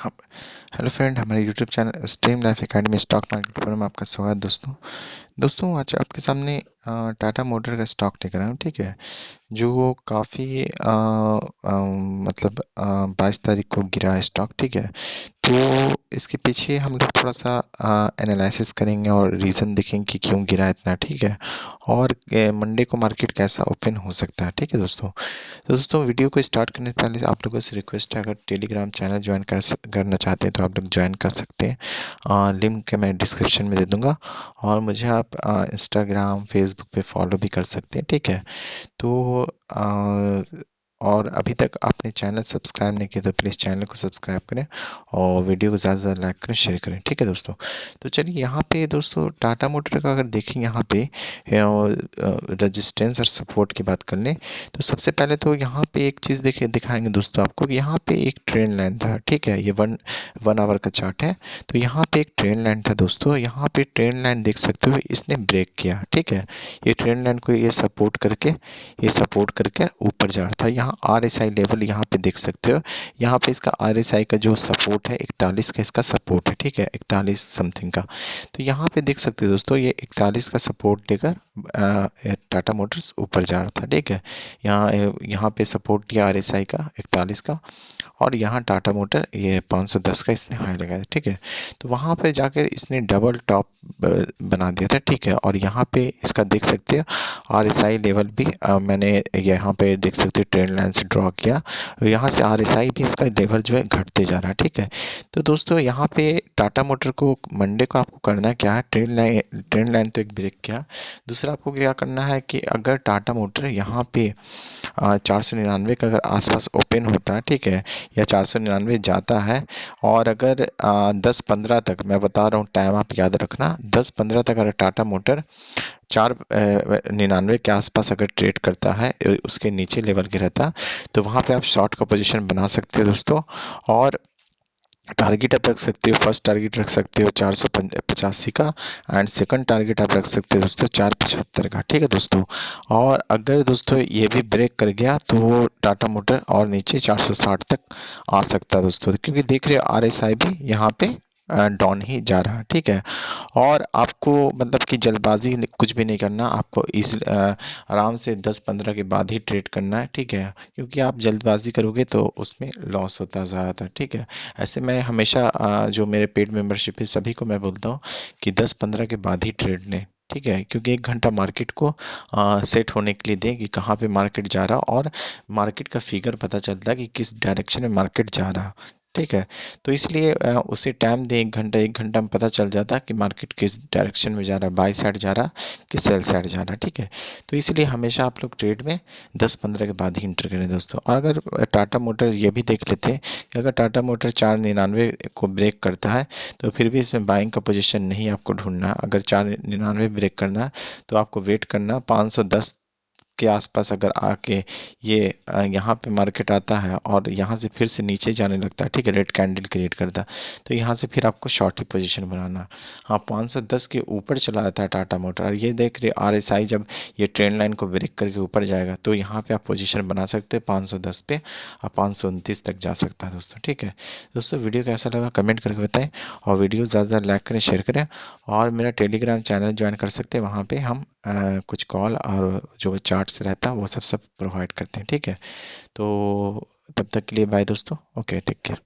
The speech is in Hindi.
हम हेलो फ्रेंड, हमारे YouTube channel stream life academy stock market पर में आपका स्वागत। दोस्तों आज आपके सामने टाटा मोटर का स्टॉक लेकर आया हूँ। ठीक है, जो काफ़ी मतलब 22 तारीख को गिरा है स्टॉक। ठीक है, तो इसके पीछे हम लोग थोड़ा सा एनालिसिस करेंगे और रीज़न देखेंगे कि क्यों गिरा इतना। ठीक है, और मंडे को मार्केट कैसा ओपन हो सकता है। ठीक है दोस्तों, तो दोस्तों वीडियो को स्टार्ट करने से पहले आप लोगों से रिक्वेस्ट है, अगर टेलीग्राम चैनल ज्वाइन करना चाहते हैं तो आप लोग ज्वाइन कर सकते हैं। लिंक मैं डिस्क्रिप्शन में दे दूंगा, और मुझे आप इंस्टाग्राम फेसबुक पे फॉलो भी कर सकते हैं। ठीक है, तो और अभी तक आपने चैनल सब्सक्राइब नहीं किया तो प्लीज़ चैनल को सब्सक्राइब करें और वीडियो को ज़्यादा से ज़्यादा लाइक करें, शेयर करें। ठीक है दोस्तों, तो चलिए यहाँ पे दोस्तों टाटा मोटर का अगर देखें यहाँ पे रेजिस्टेंस और सपोर्ट की बात कर लें, तो सबसे पहले तो यहाँ पे एक चीज़ दिखाएंगे दोस्तों आपको कि यहाँ पे एक ट्रेंड लाइन था। ठीक है, ये वन आवर का चार्ट है। तो यहाँ पे एक ट्रेंड लाइन था दोस्तों, यहाँ पे ट्रेंड लाइन देख सकते हो, इसने ब्रेक किया। ठीक है, ये ट्रेंड लाइन को ये सपोर्ट करके ऊपर जा रहा था। यहाँ आर एस आई लेवल यहाँ पे देख सकते हो, यहाँ पे इसका आर एस आई का जो सपोर्ट है 41 का इसका सपोर्ट है। ठीक है, 41 समथिंग का। तो यहाँ पे देख सकते हो दोस्तों, ये 41 का सपोर्ट लेकर टाटा मोटर्स ऊपर जा रहा था। ठीक है, यहाँ पे सपोर्ट दिया आर एस आई का 41 का, और यहाँ टाटा मोटर ये 510 का इसने हाई लगाया। ठीक है, तो वहाँ पर जाकर इसने डबल टॉप बना दिया था। ठीक है, और यहाँ पे इसका देख सकते हो आर एस आई लेवल भी मैंने यहाँ पे देख सकते हो ट्रेंड लाइन से ड्रॉ किया। यहाँ से आर एस आई भी इसका लेवल जो है घटते जा रहा है। ठीक है, तो दोस्तों यहाँ पे टाटा मोटर को मंडे को आपको करना क्या है, ट्रेंड लाइन तो एक ब्रेक किया। दूसरा आपको क्या करना है कि अगर टाटा मोटर यहाँ पे 499 का अगर आसपास ओपन होता है, ठीक है, या 499 जाता है, और अगर 10-15 तक, मैं बता रहा हूँ टाइम आप याद रखना, 10-15 तक अगर टाटा मोटर 499 के आसपास अगर ट्रेड करता है, उसके नीचे लेवल के रहता, तो वहाँ पे आप शॉर्ट का पोजीशन बना सकते हो दोस्तों। और टारगेट आप रख सकते हो, फर्स्ट टारगेट रख सकते हो 485 का, एंड सेकंड टारगेट आप रख सकते हो दोस्तों 475 का। ठीक है दोस्तों, और अगर दोस्तों ये भी ब्रेक कर गया तो टाटा मोटर और नीचे 460 तक आ सकता है दोस्तों, क्योंकि देख रहे हो आर एस आई भी यहाँ पे डाउन ही जा रहा है। ठीक है, और आपको मतलब कि जल्दबाजी कुछ भी नहीं करना, आपको इस आराम से 10-15 के बाद ही ट्रेड करना है। ठीक है, क्योंकि आप जल्दबाजी करोगे तो उसमें लॉस होता है ज़्यादातर। ठीक है, ऐसे मैं हमेशा जो मेरे पेड मेंबरशिप है सभी को मैं बोलता हूँ कि 10-15 के बाद ही ट्रेड लें। ठीक है, क्योंकि 1 घंटा मार्केट को सेट होने के लिए दें कि कहाँ पे मार्केट जा रहा, और मार्केट का फिगर पता चलता है कि किस डायरेक्शन में मार्केट जा रहा। ठीक है, तो इसलिए उसे टाइम दें 1 घंटा, 1 घंटा में पता चल जाता है कि मार्केट किस डायरेक्शन में जा रहा है, बाई साइड जा रहा कि सेल साइड जा रहा। ठीक है, तो इसलिए हमेशा आप लोग ट्रेड में 10-15 के बाद ही इंटर करें दोस्तों। और अगर टाटा मोटर ये भी देख लेते हैं कि अगर टाटा मोटर 499 को ब्रेक करता है, तो फिर भी इसमें बाइंग का पोजीशन नहीं आपको ढूंढना। अगर 499 ब्रेक करना है तो आपको वेट करना 510 के आसपास अगर आके ये यहाँ पे मार्केट आता है और यहाँ से फिर से नीचे जाने लगता है, ठीक है, रेड कैंडल क्रिएट करता है, तो यहाँ से फिर आपको शॉर्ट ही पोजीशन बनाना। हाँ, 510 के ऊपर चला जाता है टाटा मोटर, और ये देख रहे आर एस आई जब ये ट्रेंड लाइन को ब्रेक करके ऊपर जाएगा तो यहाँ पे आप पोजीशन बना सकते हैं 510 पे, और 529 तक जा सकता है दोस्तों। ठीक है दोस्तों, वीडियो कैसा लगा कमेंट करके बताएं, और वीडियो ज़्यादा ज़्यादा लाइक करें, शेयर करें, और मेरा टेलीग्राम चैनल ज्वाइन कर सकते हैं। वहाँ पे हम कुछ कॉल और जो चार्ट्स रहता है वो सब प्रोवाइड करते हैं। ठीक है, तो तब तक के लिए बाय दोस्तों, ओके, टेक केयर।